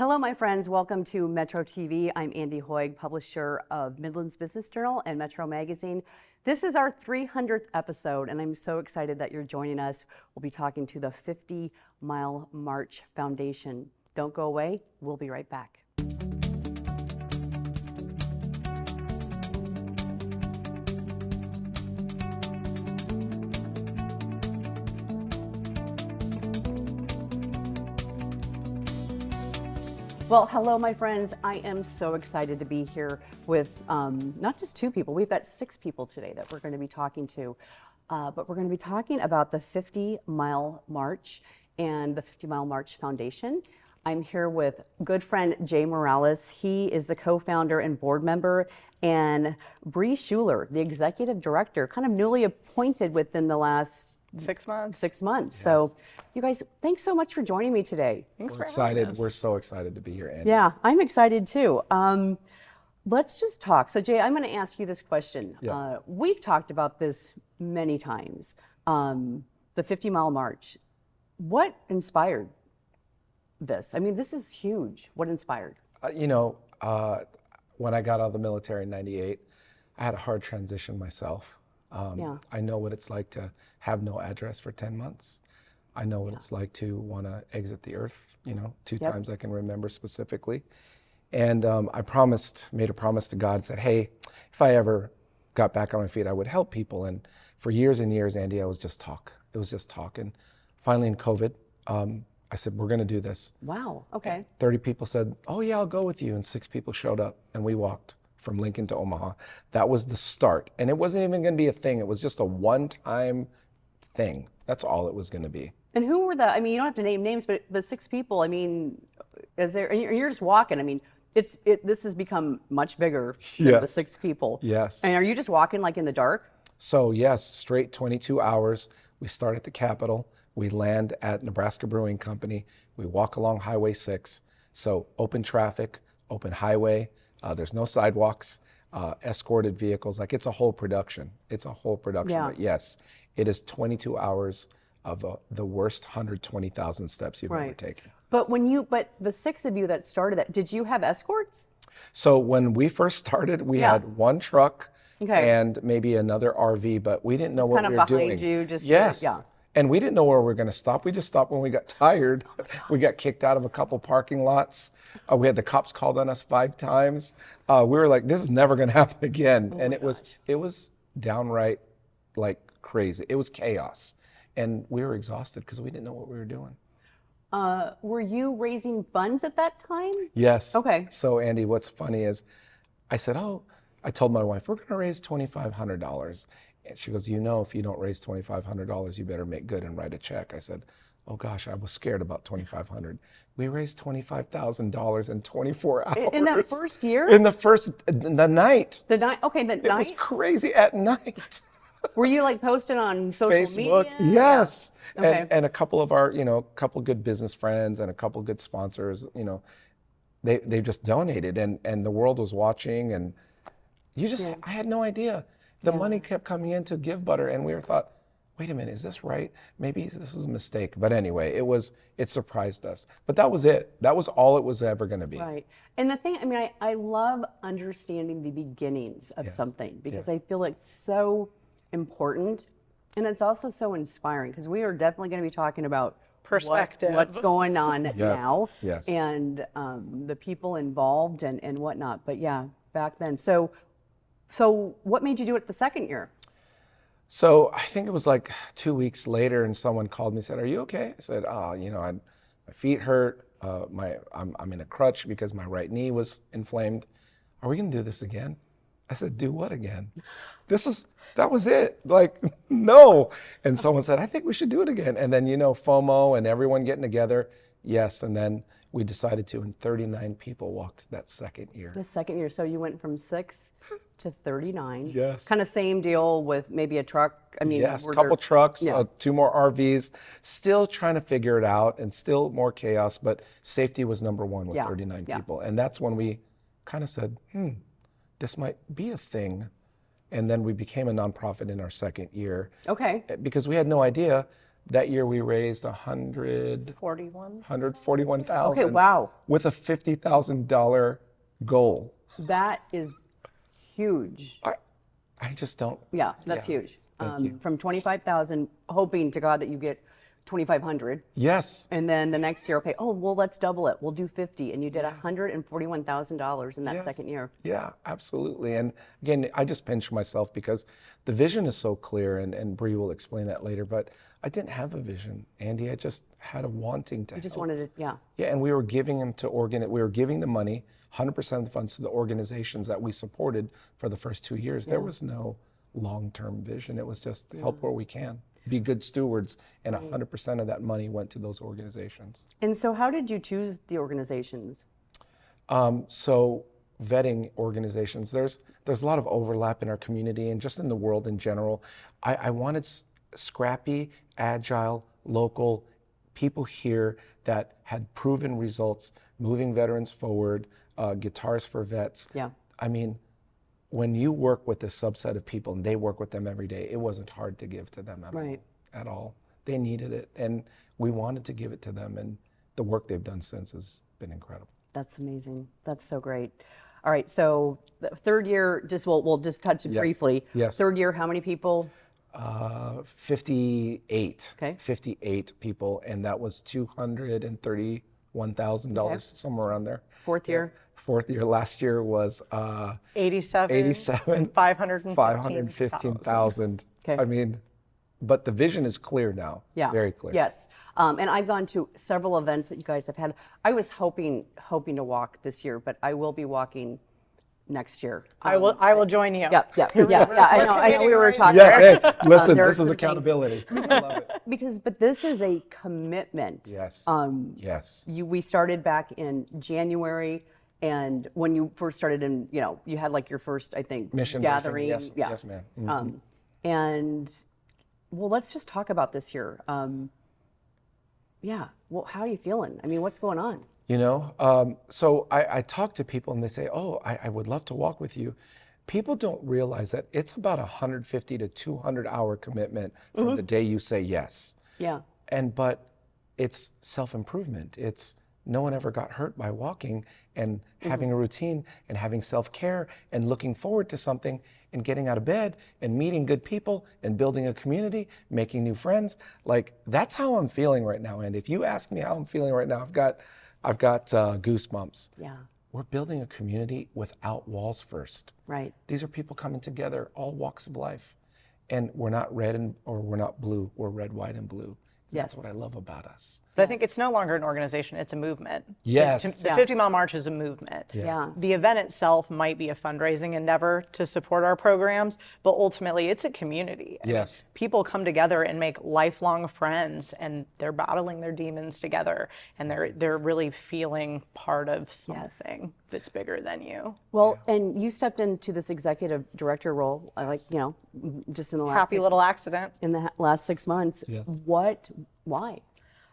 Hello, my friends. Welcome to Metro TV. I'm Andy Hoig, publisher of Midlands Business Journal and Metro Magazine. This is our 300th episode, and I'm so excited that you're joining us. We'll be talking to the 50 Mile March Foundation. Don't go away. We'll be right back. Well, hello, my friends. I am so excited to be here with not just two people. We've got 6 people today that we're going to be talking to. But we're going to be talking about the 50 Mile March and the 50 Mile March Foundation. I'm here with good friend Jay Miralles. He is the co-founder and board member, and Brianne Schuler, the executive director, kind of newly appointed within the last 6 months. 6 months. Yes. So you guys, thanks so much for joining me today. Thanks We're for having excited. us. We're so excited to be here, Andy. Yeah, I'm excited too. Let's just talk. So Jay, I'm going to ask you this question. Yes. We've talked about this many times. The 50 Mile March. What inspired this? I mean, this is huge. What inspired? When I got out of the military in '98, I had a hard transition myself. Yeah. I know what it's like to have no address for 10 months. I know what it's like to want to exit the earth, two Yep. times I can remember specifically. And I made a promise to God, said, hey, if I ever got back on my feet, I would help people. And for years and years, Andy, I was just talk. It was just talk. And finally in COVID, I said, we're going to do this. Wow. Okay. 30 people said, oh yeah, I'll go with you. And 6 people showed up and we walked from Lincoln to Omaha. That was the start. And it wasn't even going to be a thing. It was just a one-time thing. That's all it was going to be. And who were the? I mean, you don't have to name names, but the 6 people. I mean, is there? And you're just walking. I mean, this has become much bigger than the Yes. 6 people. Yes. And are you just walking like in the dark? So yes, straight 22 hours. We start at the Capitol. We land at Nebraska Brewing Company. We walk along Highway 6. So open traffic, open highway. There's no sidewalks, escorted vehicles. Like it's a whole production. It's a whole production. Yeah. But yes, it is 22 hours of the worst 120,000 steps you've ever Right. taken. But the 6 of you that started that, did you have escorts? So when we first started, we Yeah. had one truck Okay. and maybe another RV, but we didn't know Just what kind of we were behind doing. you, just yes. yeah. And we didn't know where we were going to stop. We just stopped when we got tired. We got kicked out of a couple parking lots. We had the cops called on us 5 times. We were like, this is never going to happen again. And it was downright like crazy. It was chaos. And we were exhausted because we didn't know what we were doing. Were you raising funds at that time? Yes. Okay. So Andy, what's funny is I said, I told my wife, we're going to raise $2,500. And she goes, if you don't raise $2,500, you better make good and write a check. I said, oh gosh, I was scared about $2,500. We raised $25,000 in 24 hours. In that first year? In the night. The night? Okay, the It night? was crazy at night. Were you like posting on social Facebook, media? yes. Yeah. Okay. And a couple of our, couple good business friends and a couple good sponsors, they just donated and the world was watching and I had no idea. The money kept coming in to Give Butter and we thought, wait a minute, is this right? Maybe this is a mistake. But anyway, it surprised us. But that was it. That was all it was ever going to be. Right. And the thing, I mean, I love understanding the beginnings of something because I feel it's so important and it's also so inspiring because we are definitely going to be talking about Perspective. what's going on now Yes. and the people involved and whatnot. But yeah, back then. So what made you do it the second year? So I think it was like 2 weeks later and someone called me and said, are you okay? I said, my feet hurt. I'm in a crutch because my right knee was inflamed. Are we going to do this again? I said, do what again? That was it. Like, no. And someone said, I think we should do it again. And then, FOMO and everyone getting together. Yes. And then we decided to, and 39 people walked that second year. The second year. So you went from 6 to 39. Yes. Kind of same deal with maybe a truck. I mean, Yes, were a couple there- trucks, Yeah. 2 more RVs, still trying to figure it out and still more chaos, but safety was number one with 39 people. And that's when we kind of said, this might be a thing. And then we became a nonprofit in our second year. Okay. Because we had no idea That year we raised 141,000. Okay, wow. With a $50,000 goal. That is huge. I just don't. Yeah, that's huge. Thank you. From 25,000, hoping to God that you get 2,500. Yes. And then the next year, okay, oh, well, let's double it. We'll do 50. And you did $141,000 in that second year. Yeah, absolutely. And again, I just pinch myself because the vision is so clear, and Bree will explain that later, but I didn't have a vision, Andy. I just had a wanting to You just help. wanted to, yeah. Yeah, and we were giving them to we were giving the money, 100% of the funds to the organizations that we supported for the first 2 years. There was no long-term vision. It was just help where we can, be good stewards, and 100% of that money went to those organizations. And so how did you choose the organizations? So vetting organizations, there's a lot of overlap in our community and just in the world in general. I wanted scrappy, agile, local people here that had proven results, moving veterans forward, Guitars for Vets. Yeah. I mean, when you work with a subset of people and they work with them every day, it wasn't hard to give to them at all. They needed it, and we wanted to give it to them, and the work they've done since has been incredible. That's amazing. That's so great. All right, so the third year, we'll just touch it briefly. Yes. Third year, how many people? 58. Okay. 58 people, and that was $231,000, somewhere around there. Fourth year? Fourth year. Last year was 87, 515,000. Okay. I mean, but the vision is clear now. Yeah. Very clear. Yes. And I've gone to several events that you guys have had. I was hoping to walk this year, but I will be walking next year. I will join you. Yeah. I know. We were talking. Yes, hey, listen, there are this is some accountability. I love it. But this is a commitment. Yes. Yes. We started back in January, and when you first started you had like your first, I think, Mission gathering. briefing. Yes, yes, ma'am. Mm-hmm. And well, let's just talk about this year. Well, how are you feeling? I mean, what's going on? So I talk to people and they say, oh, I would love to walk with you. People don't realize that it's about 150 to 200 hour commitment from the day you say yes. Yeah. But it's self-improvement. It's no one ever got hurt by walking and having a routine and having self-care and looking forward to something and getting out of bed and meeting good people and building a community, making new friends. Like, that's how I'm feeling right now. And if you ask me how I'm feeling right now, I've got goosebumps. Yeah. We're building a community without walls first. Right. These are people coming together, all walks of life. And we're not red or we're not blue. We're red, white, and blue. Yes. That's what I love about us. But I think it's no longer an organization, it's a movement. Yes. The 50 Mile March is a movement. Yes. Yeah. The event itself might be a fundraising endeavor to support our programs, but ultimately it's a community. I mean, Yes. people come together and make lifelong friends, and they're battling their demons together, and they're really feeling part of something that's bigger than you. Well, and you stepped into this executive director role, just in the last Happy little accident. last 6 months. Yes. Why?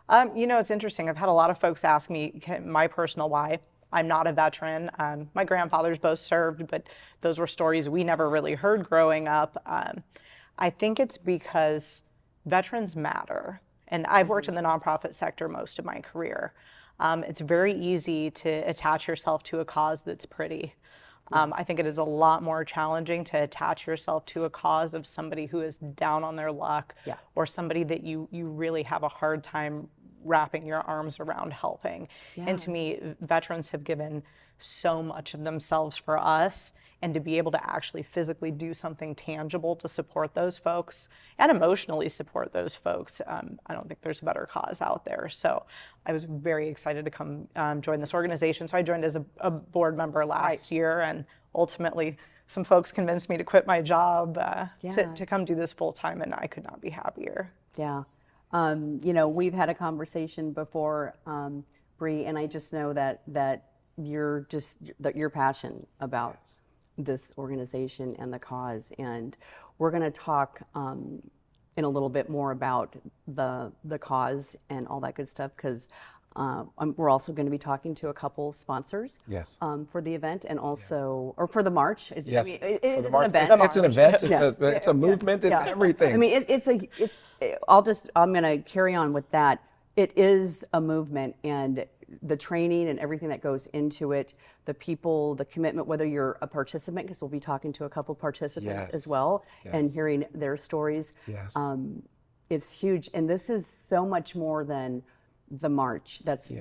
It's interesting. I've had a lot of folks ask me my personal why. I'm not a veteran. My grandfathers both served, but those were stories we never really heard growing up. I think it's because veterans matter. And I've worked in the nonprofit sector most of my career. It's very easy to attach yourself to a cause that's pretty. I think it is a lot more challenging to attach yourself to a cause of somebody who is down on their luck, or somebody that you really have a hard time wrapping your arms around helping. And to me, veterans have given so much of themselves for us, and to be able to actually physically do something tangible to support those folks and emotionally support those folks, I don't think there's a better cause out there. So I was very excited to come join this organization. So I joined as a board member last year, and ultimately some folks convinced me to quit my job to come do this full time, and I could not be happier. Yeah. We've had a conversation before, Bree, and I just know that you're passionate about this organization and the cause. And we're going to talk in a little bit more about the cause and all that good stuff, because We're also going to be talking to a couple sponsors Yes. for the event and also, or for the march. Yes. I mean, For the it's march. an event. It's an event. It's, Yeah. it's a movement. It's everything. I mean, I'm going to carry on with that. It is a movement, and the training and everything that goes into it, the people, the commitment, whether you're a participant, because we'll be talking to a couple participants as well and hearing their stories. Yes. It's huge. And this is so much more than the march. That's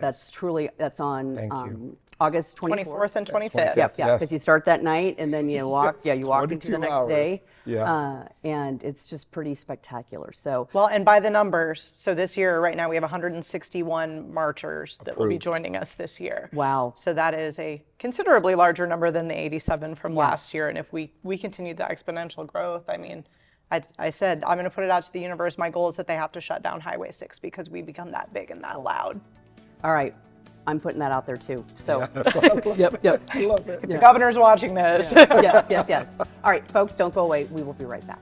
on August 24th and 25th. Yeah, because you start that night and then you walk. Yeah, you walk into the 22 next hours. day. Yeah. And it's just pretty spectacular. So Well, and by the numbers, so this year, right now, we have 161 marchers that will be Approved. joining us this year. Wow. So that is a considerably larger number than the 87 from last year. And if we continue the exponential growth, I mean, I said, I'm going to put it out to the universe. My goal is that they have to shut down Highway 6 because we become that big and that loud. all right, I'm putting that out there too. So Yep. I love it. The governor's watching this. yes. All right, folks, don't go away. We will be right back.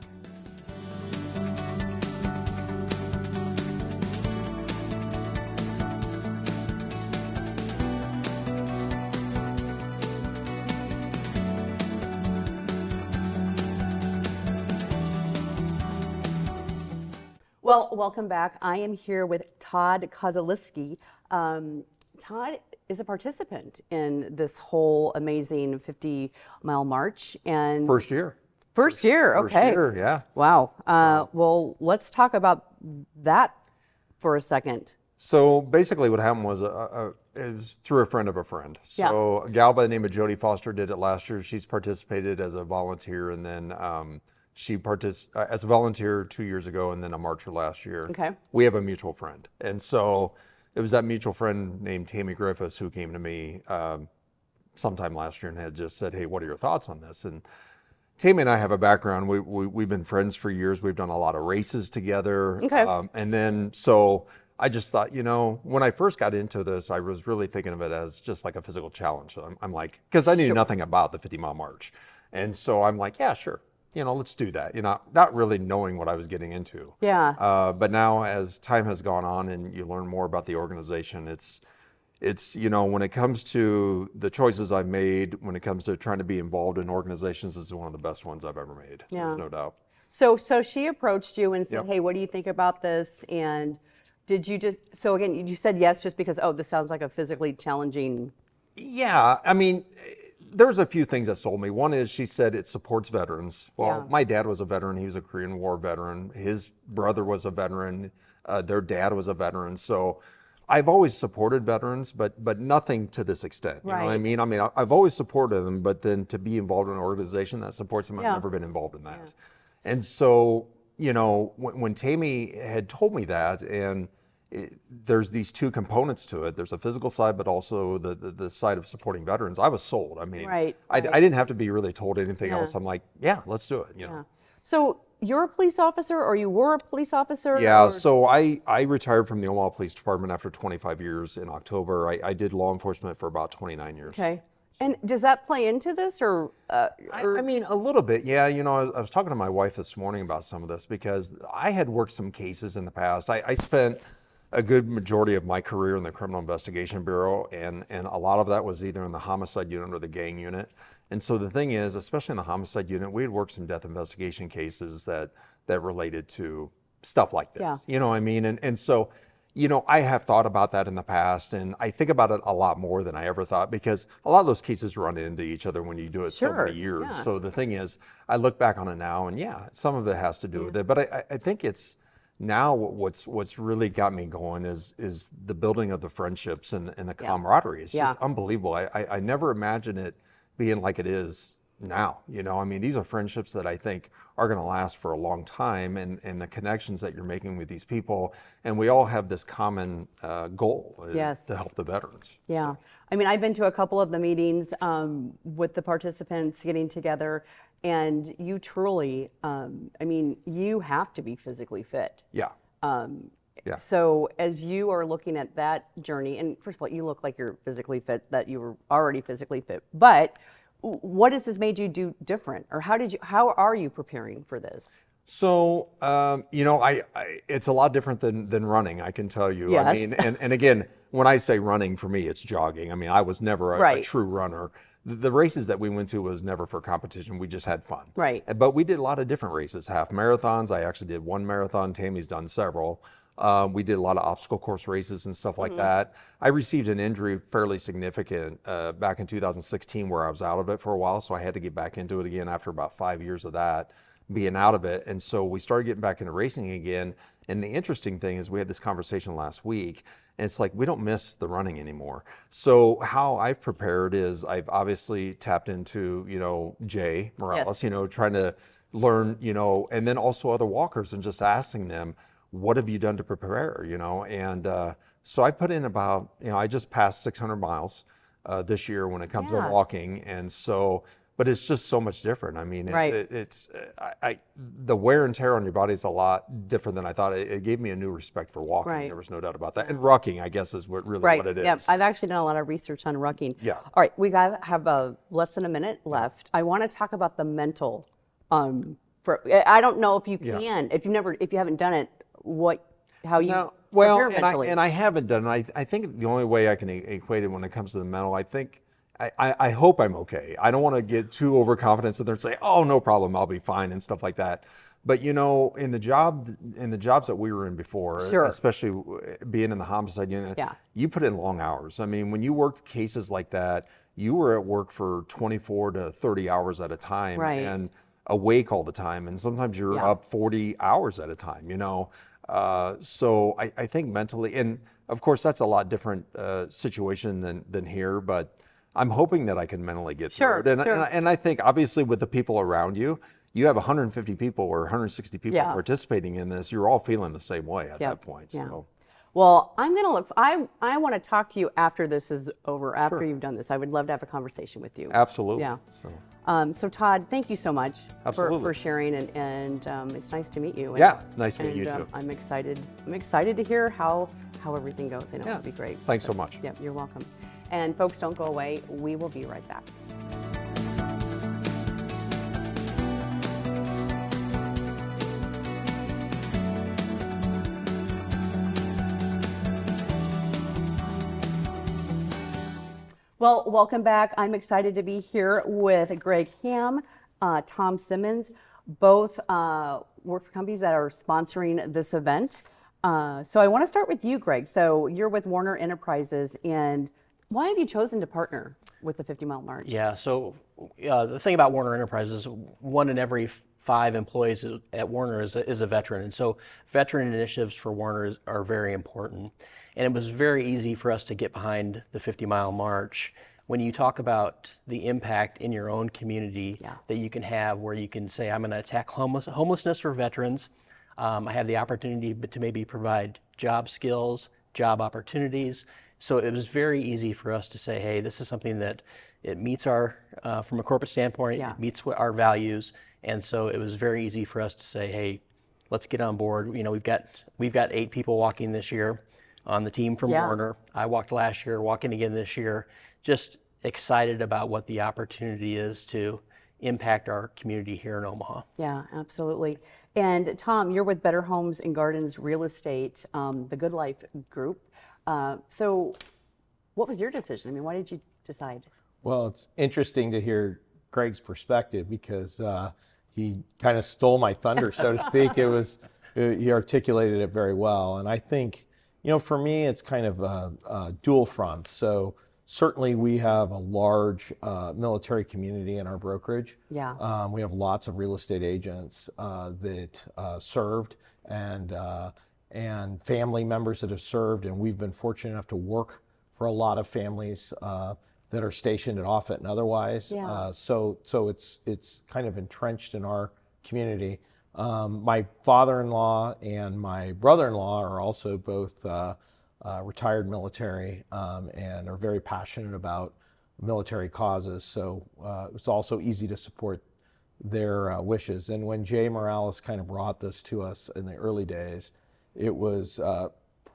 Well, welcome back. I am here with Todd Kozelichki. Todd is a participant in this whole amazing 50-mile march. And First year. First year, okay. First year, yeah. Wow. Well, let's talk about that for a second. So basically what happened was it was through a friend of a friend. So a gal by the name of Jodie Foster did it last year. She's participated as a volunteer, and then she participated as a volunteer 2 years ago, and then a marcher last year. Okay. We have a mutual friend. And so it was that mutual friend named Tammy Griffiths who came to me sometime last year and had just said, hey, what are your thoughts on this? And Tammy and I have a background. We've been friends for years. We've done a lot of races together. Okay. And then, so I just thought, when I first got into this, I was really thinking of it as just like a physical challenge. I'm like, because I knew nothing about the 50-mile march. And so I'm like, yeah, sure. Let's do that. Not really knowing what I was getting into. Yeah. But now as time has gone on and you learn more about the organization, it's when it comes to the choices I've made, when it comes to trying to be involved in organizations, this is one of the best ones I've ever made. Yeah. There's no doubt. So she approached you and said, Yep. hey, what do you think about this? And did you so again, you said yes just because, this sounds like a physically challenging. Yeah, I mean, there's a few things that sold me. One is she said it supports veterans. Well, my dad was a veteran. He was a Korean War veteran. His brother was a veteran. Their dad was a veteran. So I've always supported veterans, but nothing to this extent. You know what I mean? I mean, I've always supported them, but then to be involved in an organization that supports them, I've never been involved in that. And so, when Tammy had told me that, and there's these two components to it. There's a physical side, but also the side of supporting veterans. I was sold. I mean, I didn't have to be really told anything else. I'm like, yeah, let's do it. So you're a police officer, or you were a police officer? Yeah. Or? So I retired from the Omaha Police Department after 25 years in October. I did law enforcement for about 29 years. Okay. And does that play into this, or? I mean, a little bit, yeah. I was talking to my wife this morning about some of this because I had worked some cases in the past. I spent a good majority of my career in the Criminal Investigation Bureau, and a lot of that was either in the homicide unit or the gang unit. And so the thing is, especially in the homicide unit, we had worked some death investigation cases that related to stuff like this. Yeah. You know what I mean? And so, I have thought about that in the past, and I think about it a lot more than I ever thought, because a lot of those cases run into each other when you do it so many years. Yeah. So the thing is, I look back on it now, and yeah, some of it has to do with it, but I think it's now what's really got me going is the building of the friendships and the camaraderie. It's just unbelievable. I never imagined it being like it is now. I mean, these are friendships that I think are going to last for a long time, and the connections that you're making with these people, and we all have this common goal is to help the veterans. Yeah. I mean, I've been to a couple of the meetings with the participants getting together, and you truly, you have to be physically fit. Yeah. So as you are looking at that journey, and first of all, you look like you're physically fit, that you were already physically fit, but what has this made you do different, or how are you preparing for this? So, it's a lot different than running, I can tell you. I Yes. mean, and again, when I say running, for me, it's jogging. I mean, I was never a Right. true runner. The races that we went to was never for competition. We just had fun. Right. But we did a lot of different races, half marathons. I actually did one marathon. Tammy's done several. We did a lot of obstacle course races and stuff like that. I received an injury fairly significant back in 2016 where I was out of it for a while. So I had to get back into it again after about 5 years of that, being out of it. And so we started getting back into racing again. And the interesting thing is we had this conversation last week, and it's like we don't miss the running anymore. So how I've prepared is I've obviously tapped into, Jay Miralles, Yes. trying to learn, and then also other walkers and just asking them, what have you done to prepare, And so I put in about, I just passed 600 miles this year when it comes to Yeah. walking. And so, but it's just so much different. I mean, Right. the wear and tear on your body is a lot different than I thought. It gave me a new respect for walking. Right. There was no doubt about that. And rucking, I guess, is what it is. Yep. I've actually done a lot of research on rucking. Yeah. All right, we have less than a minute left. I want to talk about the mental. I don't know if you can, if you haven't done it, how you prepare mentally. And I haven't done it. I think the only way I can equate it when it comes to the mental, I hope I'm okay. I don't want to get too overconfident that they're saying, "Oh, no problem, I'll be fine," and stuff like that. But in the jobs that we were in before, Sure. especially being in the homicide unit, Yeah. you put in long hours. I mean, when you worked cases like that, you were at work for 24 to 30 hours at a time, Right. and awake all the time, and sometimes you're Yeah. up 40 hours at a time. So I think mentally, and of course that's a lot different situation than here, but I'm hoping that I can mentally get Sure, through it. sure. And I think obviously with the people around you, you have 150 people or 160 people Yeah. participating in this. You're all feeling the same way at Yep, that point. yeah. So Well, I'm going to look. I want to talk to you after this is over. After you've done this, I would love to have a conversation with you. absolutely. Yeah. So So Todd, thank you so much Absolutely. for sharing, and it's nice to meet you. And, Yeah, nice to meet you too. I'm excited. I'm excited to hear how everything goes. I know it'll be great. Thanks so much. Yep, you're welcome. And folks, don't go away. We will be right back. Well, welcome back. I'm excited to be here with Greg Hamm, Tom Simmons. Both work for companies that are sponsoring this event. So I want to start with you, Greg. So you're with Warner Enterprises, and why have you chosen to partner with the 50 Mile March? Yeah, so the thing about Warner Enterprises, 1 in every 5 employees at Warner is a veteran. And so veteran initiatives for Warner are very important. And it was very easy for us to get behind the 50 Mile March. When you talk about the impact in your own community that you can have, where you can say, I'm going to attack homelessness for veterans. I have the opportunity to maybe provide job skills, job opportunities. So it was very easy for us to say, hey, this is something that it meets our, from a corporate standpoint, it meets our values. And so it was very easy for us to say, hey, let's get on board. We've got 8 people walking this year on the team from Warner. I walked last year, walking again this year. Just excited about what the opportunity is to impact our community here in Omaha. Yeah, absolutely. And Tom, you're with Better Homes and Gardens Real Estate, the Good Life Group. So what was your decision? I mean, why did you decide? Well, it's interesting to hear Greg's perspective because he kind of stole my thunder, so to speak. He articulated it very well. And I think, for me, it's kind of a dual front. So certainly we have a large military community in our brokerage. Yeah. We have lots of real estate agents that served and family members that have served. And we've been fortunate enough to work for a lot of families that are stationed at Offutt and otherwise. Yeah. So it's kind of entrenched in our community. My father-in-law and my brother-in-law are also both retired military and are very passionate about military causes. So it's also easy to support their wishes. And when Jay Miralles kind of brought this to us in the early days, it was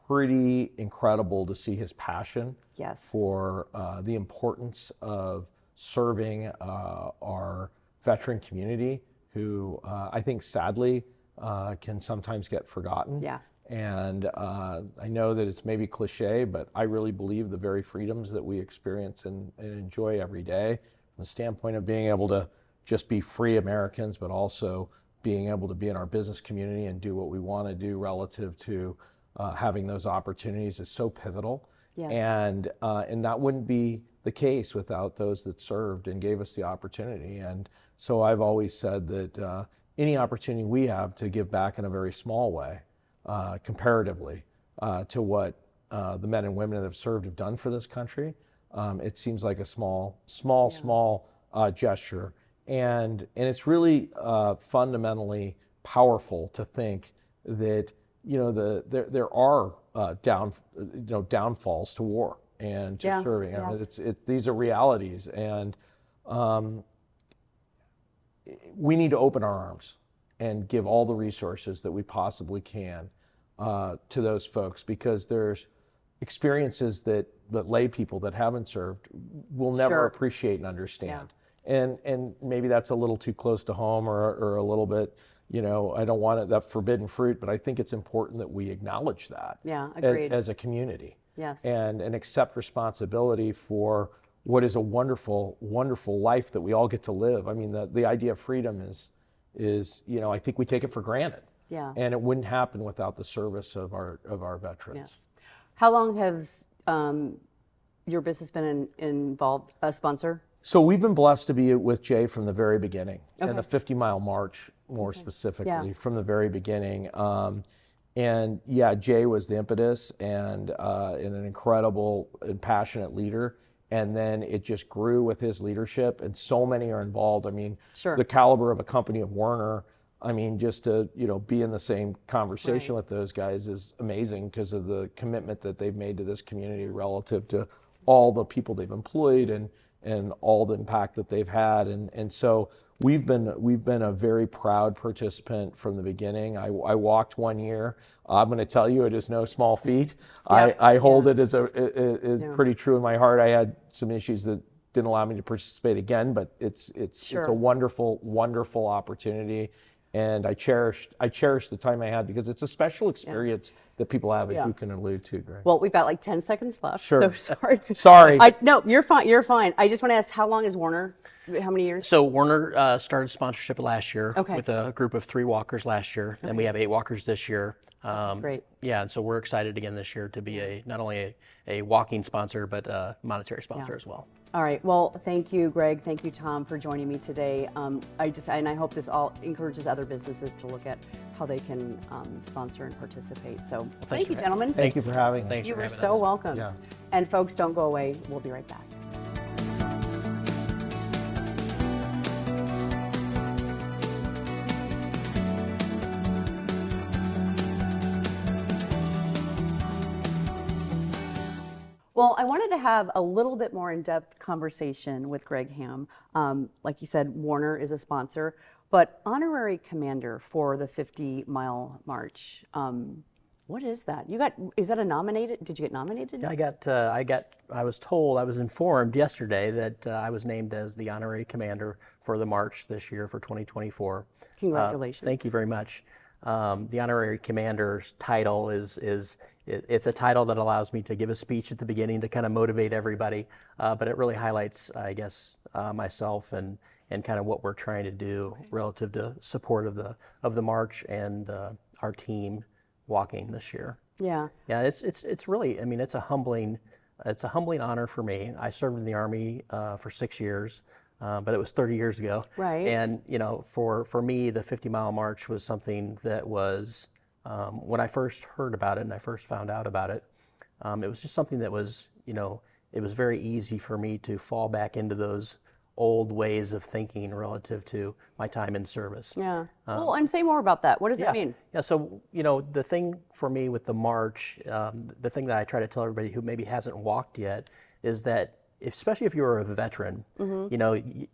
pretty incredible to see his passion for the importance of serving our veteran community who I think sadly can sometimes get forgotten. Yeah. And I know that it's maybe cliche, but I really believe the very freedoms that we experience and enjoy every day, from the standpoint of being able to just be free Americans, but also being able to be in our business community and do what we want to do relative to having those opportunities, is so pivotal. Yes. And that wouldn't be the case without those that served and gave us the opportunity. And so I've always said that any opportunity we have to give back in a very small way, comparatively to what the men and women that have served have done for this country, it seems like a small gesture. And it's really fundamentally powerful to think that there are downfalls to war and to serving. Yes. These are realities, and we need to open our arms and give all the resources that we possibly can to those folks, because there's experiences that lay people that haven't served will never appreciate and understand. And maybe that's a little too close to home, or a little bit, I don't want that forbidden fruit, but I think it's important that we acknowledge that as a community. Yes. And accept responsibility for what is a wonderful, wonderful life that we all get to live. I mean, the idea of freedom is I think we take it for granted. Yeah. And it wouldn't happen without the service of our veterans. Yes. How long has your business been involved, a sponsor? So we've been blessed to be with Jay from the very beginning, and the 50-mile march more specifically from the very beginning. And yeah, Jay was the impetus and an incredible and passionate leader. And then it just grew with his leadership, and so many are involved. I mean, the caliber of a company of Werner, I mean, just to be in the same conversation with those guys is amazing, because of the commitment that they've made to this community relative to all the people they've employed and all the impact that they've had. And so we've been a very proud participant from the beginning. I walked one year. I'm going to tell you, it is no small feat. I hold it as pretty true in my heart. I had some issues that didn't allow me to participate again, but it's a wonderful, wonderful opportunity. And I cherish the time I had, because it's a special experience that people have, as you can allude to, Greg. Well, we've got like 10 seconds left. Sure. So sorry. Sorry. No, you're fine. You're fine. I just want to ask, how long is Werner? How many years? So Werner started sponsorship last year Okay. with a group of 3 walkers last year, and we have 8 walkers this year. Great. Yeah, and so we're excited again this year to be not only a walking sponsor, but a monetary sponsor as well. All right. Well, thank you, Greg. Thank you, Tom, for joining me today. I hope this all encourages other businesses to look at how they can sponsor and participate. So thank you, gentlemen. Thank you for having me. Thanks You for were having so us. welcome. Yeah. And folks, don't go away. We'll be right back. Well, I wanted to have a little bit more in-depth conversation with Greg Hamm. Like you said, Werner is a sponsor, but honorary commander for the 50-mile march. What is that? Is that a nominated? Did you get nominated? Yeah, I was informed yesterday that I was named as the honorary commander for the march this year for 2024. Congratulations. Thank you very much. The honorary commander's title it's a title that allows me to give a speech at the beginning to kind of motivate everybody, but it really highlights, I guess, myself and kind of what we're trying to do relative to support of the march and our team walking this year. Yeah. Yeah, it's really, I mean, it's a humbling honor for me. I served in the Army for 6 years. But it was 30 years ago. Right. And, for me, the 50-mile march was something that was, when I first heard about it and I first found out about it, it was just something that was, it was very easy for me to fall back into those old ways of thinking relative to my time in service. Yeah. Well, and say more about that. What does that mean? Yeah, so, the thing for me with the march, the thing that I try to tell everybody who maybe hasn't walked yet is that especially if you're a veteran,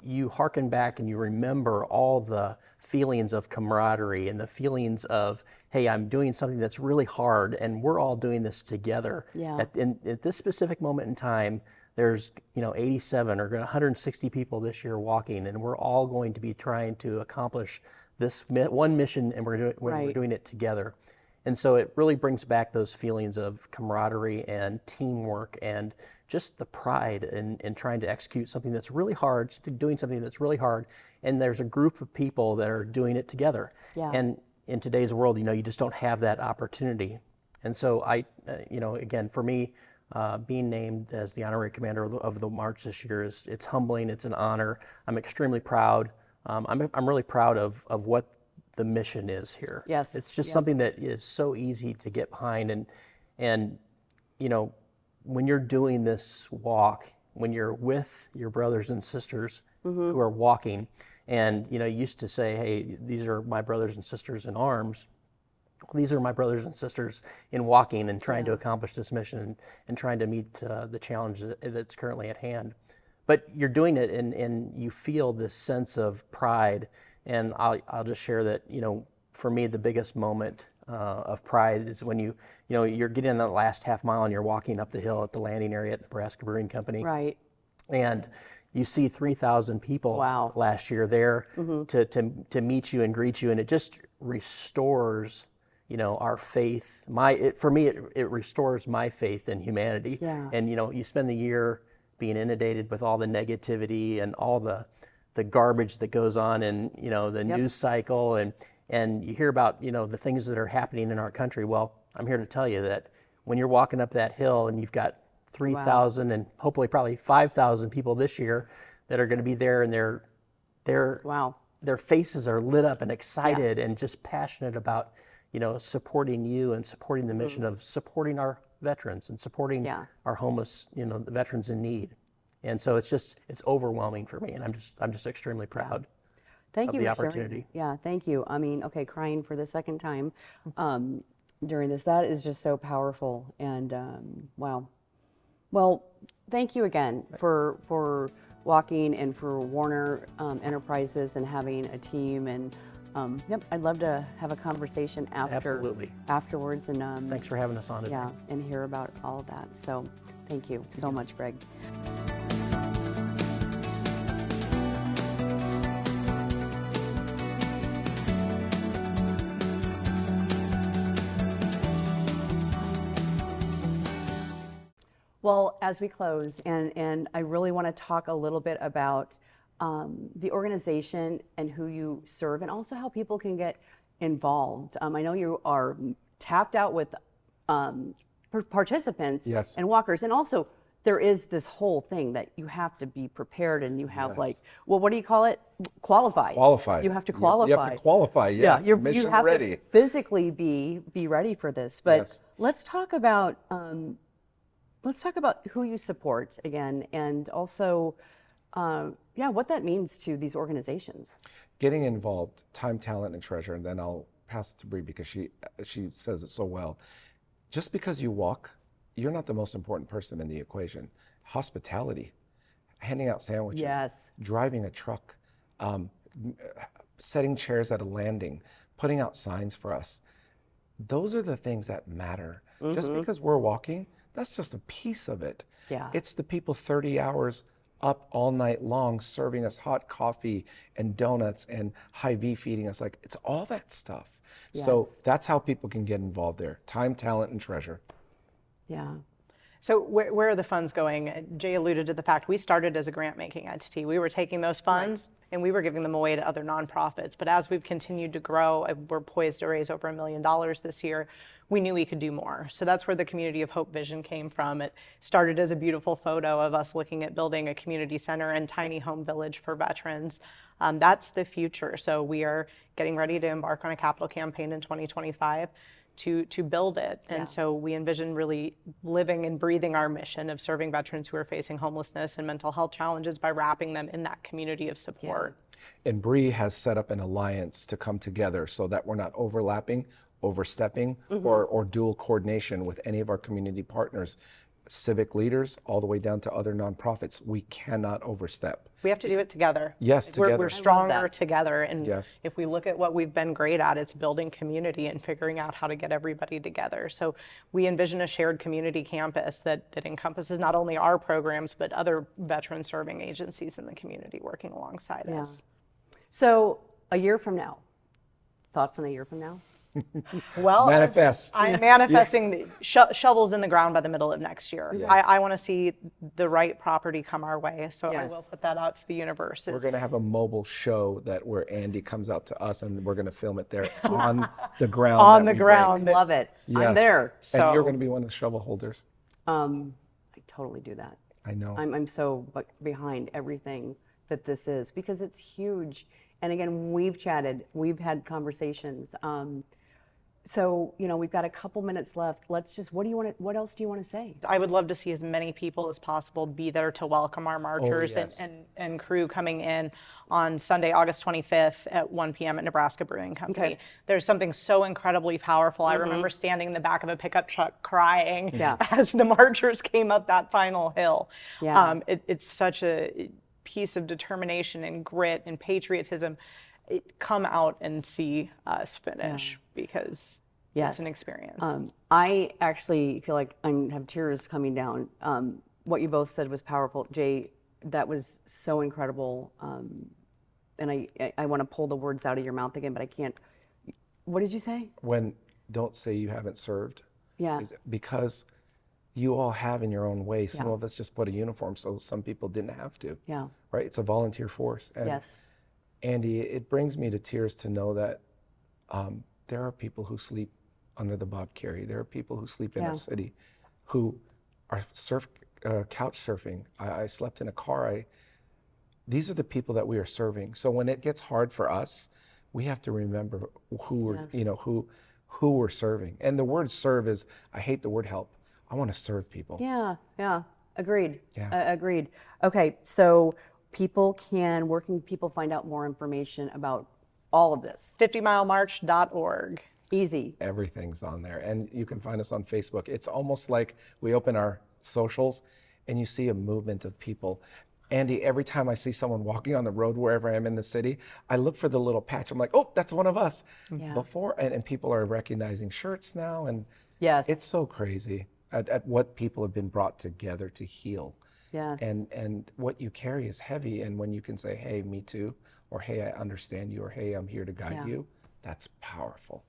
you hearken back and you remember all the feelings of camaraderie and the feelings of, hey, I'm doing something that's really hard and we're all doing this together. Yeah. At this specific moment in time, there's 87 or 160 people this year walking, and we're all going to be trying to accomplish this one mission, and we're doing it together. And so it really brings back those feelings of camaraderie and teamwork and just the pride in trying to execute something that's really hard, doing something that's really hard. And there's a group of people that are doing it together. Yeah. And in today's world, you just don't have that opportunity. And so again, for me, being named as the honorary commander of the March this year it's humbling. It's an honor. I'm extremely proud. I'm really proud of what the mission is here. Yes. It's just something that is so easy to get behind, and when you're doing this walk, when you're with your brothers and sisters who are walking, and you used to say, hey, these are my brothers and sisters in arms. These are my brothers and sisters in walking and trying to accomplish this mission and trying to meet the challenge that's currently at hand. But you're doing it, and you feel this sense of pride. And I'll just share that, for me, the biggest moment of pride is when you're getting that last half mile and you're walking up the hill at the landing area at Nebraska Brewing Company. Right. And you see 3,000 people last year there to meet you and greet you, and it just restores our faith. For me, it restores my faith in humanity. Yeah. And you spend the year being inundated with all the negativity and all the garbage that goes on in the news cycle, and you hear about the things that are happening in our country. Well, I'm here to tell you that when you're walking up that hill and you've got 3,000 and hopefully probably 5,000 people this year that are going to be there, and their faces are lit up and excited and just passionate about supporting you and supporting the mission of supporting our veterans and supporting our homeless, the veterans in need. And so it's overwhelming for me, and I'm just extremely proud Thank of you the for sharing. opportunity. Yeah, thank you. I mean, okay, crying for the second time during this, that is just so powerful. And wow. Well, thank you again for walking and for Warner Enterprises and having a team. And I'd love to have a conversation afterwards. And Thanks for having us on today. Yeah, and hear about all of that. So thank you so much, Greg. Well, as we close, and I really want to talk a little bit about the organization and who you serve, and also how people can get involved. I know you are tapped out with participants and walkers, and also there is this whole thing that you have to be prepared, and you have what do you call it? Qualify. Qualify. You have to qualify. You have to qualify. Yes. Yeah, Mission you have ready. to physically be ready for this. But let's talk about who you support again, and also, what that means to these organizations. Getting involved, time, talent, and treasure, and then I'll pass it to Bree because she says it so well. Just because you walk, you're not the most important person in the equation. Hospitality, handing out sandwiches, driving a truck, setting chairs at a landing, putting out signs for us. Those are the things that matter. Just because we're walking, that's just a piece of it. Yeah. It's the people 30 hours up all night long serving us hot coffee and donuts and Hy-Vee feeding us. Like, it's all that stuff. So that's how people can get involved there. Time, talent, and treasure. Yeah. So where are the funds going? Jay alluded to the fact we started as a grant-making entity. We were taking those funds and we were giving them away to other nonprofits. But as we've continued to grow, we're poised to raise over $1 million this year. We knew we could do more. So that's where the Community of Hope vision came from. It started as a beautiful photo of us looking at building a community center and tiny home village for veterans. That's the future. So we are getting ready to embark on a capital campaign in 2025 to build it. And so we envision really living and breathing our mission of serving veterans who are facing homelessness and mental health challenges by wrapping them in that community of support. And Bree has set up an alliance to come together so that we're not overlapping, overstepping, or dual coordination with any of our community partners, civic leaders, all the way down to other nonprofits. We cannot overstep. We have to do it together. Yes, together. We're stronger together. And Yes. if we look at what we've been great at, it's building community and figuring out how to get everybody together. So we envision a shared community campus that encompasses not only our programs, but other veteran serving agencies in the community working alongside us. So a year from now, thoughts on a year from now? Well, Manifest. I'm manifesting the shovels in the ground by the middle of next year. Yes. I want to see the right property come our way, so I will Yes. put that out to the universe. We're going to have a mobile show where Andy comes out to us and we're going to film it there on the ground. On that the we ground. break. Love it. I'm Yes. there. So- And you're going to be one of the shovel holders. I totally do that. I know. I'm so behind everything that this is because it's huge. And again, we've chatted, we've had conversations. So, you know, we've got a couple minutes left. Let's just, what else do you want to say? I would love to see as many people as possible be there to welcome our marchers yes. and crew coming in on Sunday, August 25th at 1 p.m. at Nebraska Brewing Company. Okay. There's something so incredibly powerful. I remember standing in the back of a pickup truck crying Yeah. as the marchers came up that final hill. Yeah. It's such a piece of determination and grit and patriotism. Come out and see us finish because Yes. it's an experience. I actually feel like I have tears coming down. What you both said was powerful. Jay, that was so incredible. And I want to pull the words out of your mouth again, but I can't. What did you say? Don't say you haven't served. Yeah. Because you all have in your own way. Some Yeah. of us just put a uniform, so some people didn't have to. Yeah. Right? It's a volunteer force. And Yes. Andy, it brings me to tears to know that there are people who sleep under the Bob Carey. There are people who sleep in Yeah. our city who are couch surfing. I slept in a car. These are the people that we are serving. So when it gets hard for us, we have to remember who we're, Yes. you know, who we're serving. And the word serve is, I hate the word help. I want to serve people. Yeah. Yeah. Agreed. Yeah. Agreed. Okay. So where can people find out more information about all of this? 50milemarch.org. Easy. Everything's on there. And you can find us on Facebook. It's almost like we open our socials and you see a movement of people. Andy, every time I see someone walking on the road wherever I am in the city, I look for the little patch. I'm like, oh, that's one of us. Yeah. And people are recognizing shirts now. And Yes. it's so crazy at what people have been brought together to heal. Yes. And what you carry is heavy. And when you can say, hey, me too, or hey, I understand you, or hey, I'm here to guide Yeah. you, that's powerful.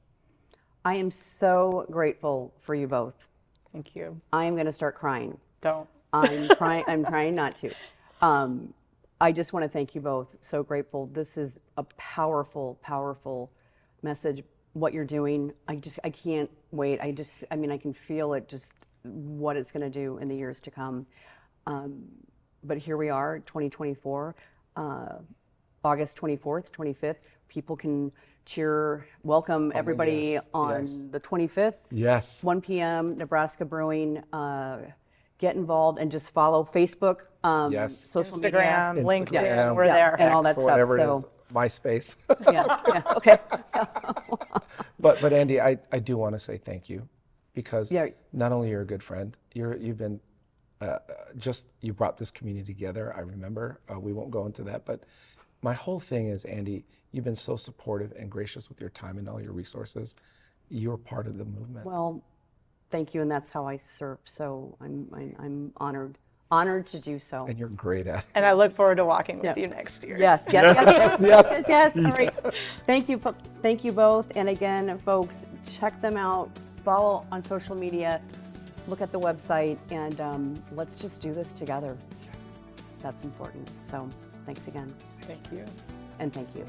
I am so grateful for you both. Thank you. I am going to start crying. Don't. I'm trying not to. I just want to thank you both. So grateful. This is a powerful, powerful message. What you're doing, I can't wait. I can feel it, just what it's going to do in the years to come. But here we are, 2024, August 24th, 25th. People can welcome everybody yes, on yes. the 25th. Yes. 1 p.m. Nebraska Brewing. Get involved and just follow Facebook, Yes. social Instagram, media. LinkedIn, Instagram, we're Yeah, there. and all that X, stuff. whatever So it is, MySpace. yeah, okay. But Andy, I do want to say thank you because Yeah. not only you're a good friend, you've been you brought this community together. I remember. We won't go into that, but my whole thing is, Andy, you've been so supportive and gracious with your time and all your resources. You're part of the movement. Well, thank you, and that's how I serve. So I'm honored to do so. And you're great at it. And I look forward to walking with Yeah. you next year. Yes, yes. All right. Thank you both. And again, folks, check them out. Follow on social media. Look at the website, and let's just do this together. That's important. So thanks again, Thank you. and thank you.